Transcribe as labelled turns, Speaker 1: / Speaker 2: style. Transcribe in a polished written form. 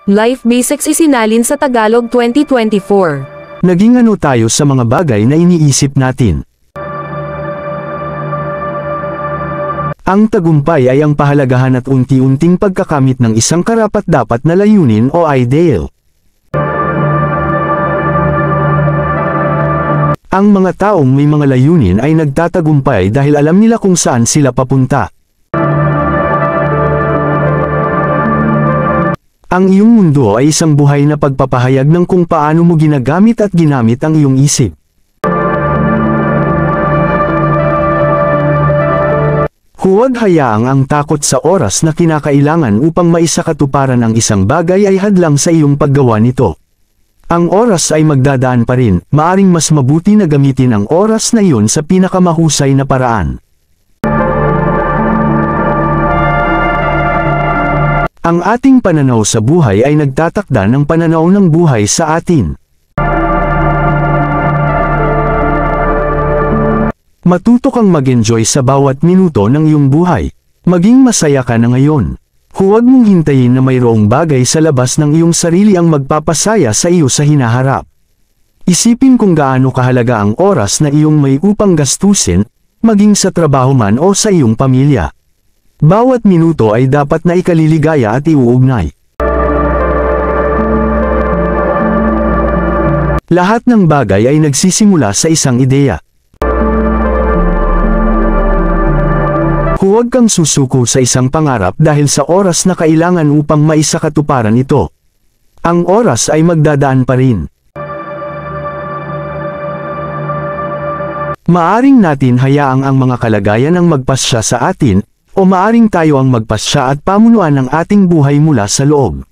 Speaker 1: Life Basics isinalin sa Tagalog 2024.
Speaker 2: Naging ano tayo sa mga bagay na iniisip natin. Ang tagumpay ay ang pahalagahan at unti-unting pagkakamit ng isang karapat-dapat na layunin o ideal. Ang mga taong may mga layunin ay nagtatagumpay dahil alam nila kung saan sila papunta. Ang iyong mundo ay isang buhay na pagpapahayag ng kung paano mo ginagamit at ginamit ang iyong isip. Huwag hayaang ang takot sa oras na kinakailangan upang maisakatuparan ang isang bagay ay hadlang sa iyong paggawa nito. Ang oras ay magdadaan pa rin, maaring mas mabuti na gamitin ang oras na iyon sa pinakamahusay na paraan. Ang ating pananaw sa buhay ay nagtatakda ng pananaw ng buhay sa atin. Matuto kang mag-enjoy sa bawat minuto ng iyong buhay. Maging masaya ka na ngayon. Huwag mong hintayin na mayroong bagay sa labas ng iyong sarili ang magpapasaya sa iyo sa hinaharap. Isipin kung gaano kahalaga ang oras na iyong may upang gastusin, maging sa trabaho man o sa iyong pamilya. Bawat minuto ay dapat na ikaliligaya at iuugnay. Lahat ng bagay ay nagsisimula sa isang ideya. Huwag kang susuko sa isang pangarap dahil sa oras na kailangan upang maisakatuparan ito. Ang oras ay magdadaan pa rin. Maaring natin hayaang ang mga kalagayan ang magpasya sa atin, o maaring tayo ang magpasya at pamunuan ng ating buhay mula sa loob.